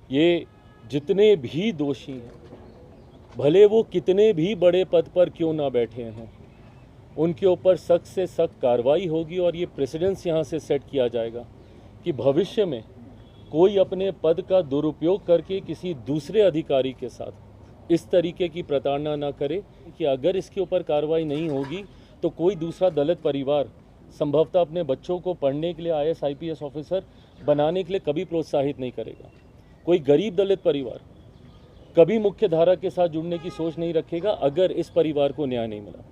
ये जितने भी दोषी हैं, भले वो कितने भी बड़े पद पर क्यों ना बैठे हैं, उनके ऊपर सख्त से सख्त कार्रवाई होगी और ये प्रेसिडेंस यहाँ से सेट किया जाएगा कि भविष्य में कोई अपने पद का दुरुपयोग करके किसी दूसरे अधिकारी के साथ इस तरीके की प्रताड़ना ना करे कि अगर इसके ऊपर कार्रवाई नहीं होगी तो कोई दूसरा दलित परिवार संभवतः अपने बच्चों को पढ़ने के लिए IAS IPS ऑफिसर बनाने के लिए कभी प्रोत्साहित नहीं करेगा। कोई गरीब दलित परिवार कभी मुख्य धारा के साथ जुड़ने की सोच नहीं रखेगा अगर इस परिवार को न्याय नहीं मिला।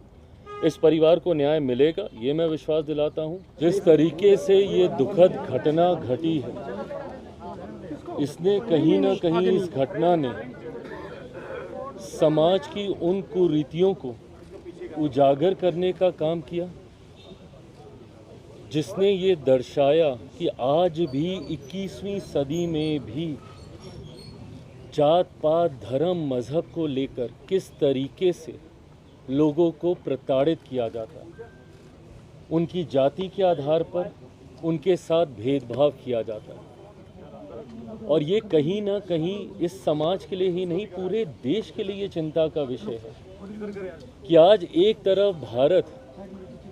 इस परिवार को न्याय मिलेगा, ये मैं विश्वास दिलाता हूँ। जिस तरीके से ये दुखद घटना घटी है, इसने कहीं ना कहीं इस घटना ने समाज की उन कुरीतियों को उजागर करने का काम किया, जिसने ये दर्शाया कि आज भी 21वीं सदी में भी जात पात धर्म मजहब को लेकर किस तरीके से लोगों को प्रताड़ित किया जाता है। उनकी जाति के आधार पर उनके साथ भेदभाव किया जाता है और ये कहीं ना कहीं इस समाज के लिए ही नहीं, पूरे देश के लिए ये चिंता का विषय है कि आज एक तरफ भारत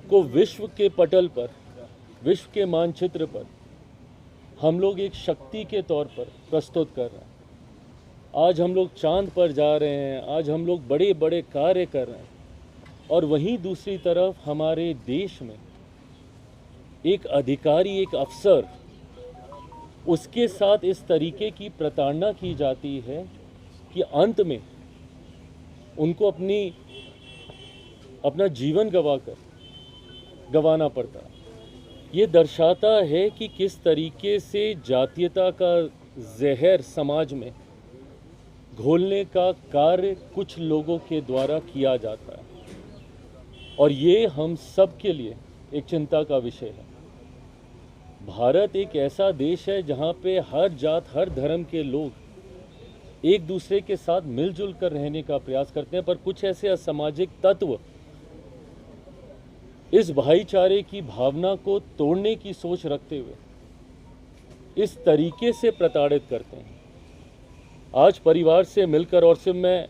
को विश्व के पटल पर, विश्व के मानचित्र पर हम लोग एक शक्ति के तौर पर प्रस्तुत कर रहे हैं। आज हम लोग चांद पर जा रहे हैं, आज हम लोग बड़े बड़े कार्य कर रहे हैं और वहीं दूसरी तरफ हमारे देश में एक अधिकारी, एक अफसर, उसके साथ इस तरीके की प्रताड़ना की जाती है कि अंत में उनको अपना जीवन गंवाना पड़ता है। ये दर्शाता है कि किस तरीके से जातीयता का जहर समाज में घोलने का कार्य कुछ लोगों के द्वारा किया जाता है और ये हम सब के लिए एक चिंता का विषय है। भारत एक ऐसा देश है जहाँ पे हर जात, हर धर्म के लोग एक दूसरे के साथ मिलजुल कर रहने का प्रयास करते हैं, पर कुछ ऐसे असामाजिक तत्व इस भाईचारे की भावना को तोड़ने की सोच रखते हुए इस तरीके से प्रताड़ित करते हैं। आज परिवार से मिलकर, और सिर्फ मैं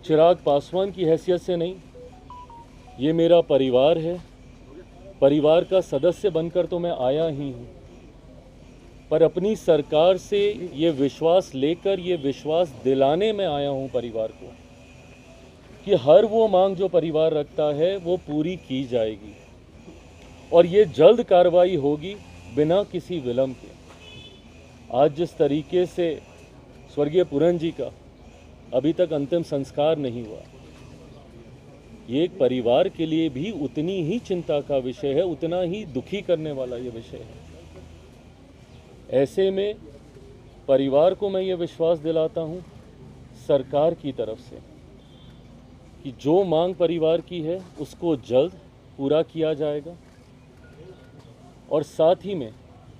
चिराग पासवान की हैसियत से नहीं, ये मेरा परिवार है, परिवार का सदस्य बनकर तो मैं आया ही हूँ, पर अपनी सरकार से ये विश्वास लेकर, ये विश्वास दिलाने में आया हूँ परिवार को कि हर वो मांग जो परिवार रखता है वो पूरी की जाएगी और ये जल्द कार्रवाई होगी बिना किसी विलंब के। आज जिस तरीके से स्वर्गीय पुरन जी का अभी तक अंतिम संस्कार नहीं हुआ, ये एक परिवार के लिए भी उतनी ही चिंता का विषय है, उतना ही दुखी करने वाला ये विषय है। ऐसे में परिवार को मैं ये विश्वास दिलाता हूँ सरकार की तरफ से कि जो मांग परिवार की है उसको जल्द पूरा किया जाएगा और साथ ही में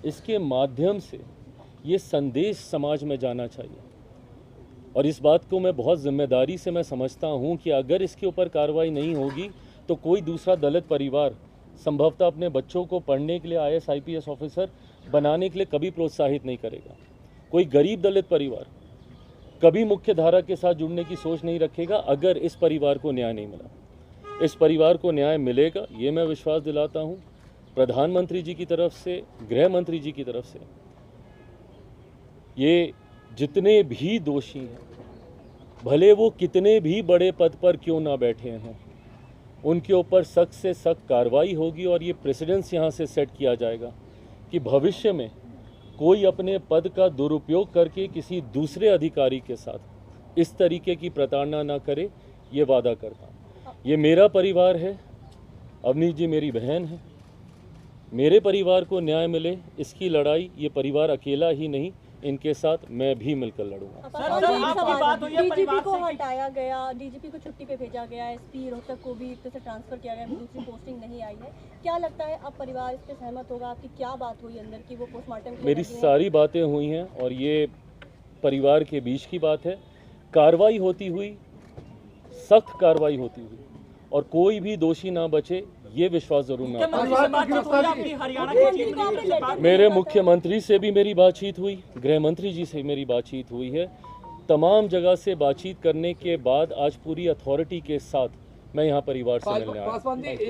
इसके माध्यम से ये संदेश समाज में जाना चाहिए। और इस बात को मैं बहुत जिम्मेदारी से मैं समझता हूँ कि अगर इसके ऊपर कार्रवाई नहीं होगी तो कोई दूसरा दलित परिवार संभवतः अपने बच्चों को पढ़ने के लिए IAS IPS ऑफिसर बनाने के लिए कभी प्रोत्साहित नहीं करेगा। कोई गरीब दलित परिवार कभी मुख्य धारा के साथ जुड़ने की सोच नहीं रखेगा अगर इस परिवार को न्याय नहीं मिला। इस परिवार को न्याय मिलेगा, ये मैं विश्वास दिलाता हूँ। प्रधानमंत्री जी की तरफ से, गृह मंत्री जी की तरफ से, ये जितने भी दोषी हैं, भले वो कितने भी बड़े पद पर क्यों ना बैठे हैं, उनके ऊपर सख्त से सख्त कार्रवाई होगी और ये प्रेसिडेंस यहाँ से सेट किया जाएगा कि भविष्य में कोई अपने पद का दुरुपयोग करके किसी दूसरे अधिकारी के साथ इस तरीके की प्रताड़ना ना करे, ये वादा करता हूँ। ये मेरा परिवार है, अवनीश जी मेरी बहन है, मेरे परिवार को न्याय मिले, इसकी लड़ाई ये परिवार अकेला ही नहीं, इनके साथ मैं भी मिलकर लड़ूंगा। डीजीपी को हटाया गया, डीजीपी को छुट्टी पे भेजा गया, एसपी रोहतक को भी एक तरह से ट्रांसफर किया गया, दूसरी पोस्टिंग नहीं आई है। क्या लगता है अब परिवार इस पे सहमत होगा? आपकी क्या बात हुई अंदर की, वो पोस्टमार्टम? मेरी सारी बातें हुई हैं और ये परिवार के बीच की बात है। कार्रवाई होती हुई, सख्त कार्रवाई होती हुई और कोई भी दोषी ना बचे, ये विश्वास जरूर मैं आपको मुख्यमंत्री से बातचीत हुई आपकी हरियाणा के मुख्यमंत्री चीफ को आपने मिनिस्टर से लेटर बात मेरे मुख्यमंत्री से भी मेरी बातचीत हुई, गृह मंत्री जी से मेरी बातचीत हुई है। तमाम जगह से बातचीत करने के बाद आज पूरी अथॉरिटी के साथ मैं यहाँ परिवार से मिलने आया। पासवान जी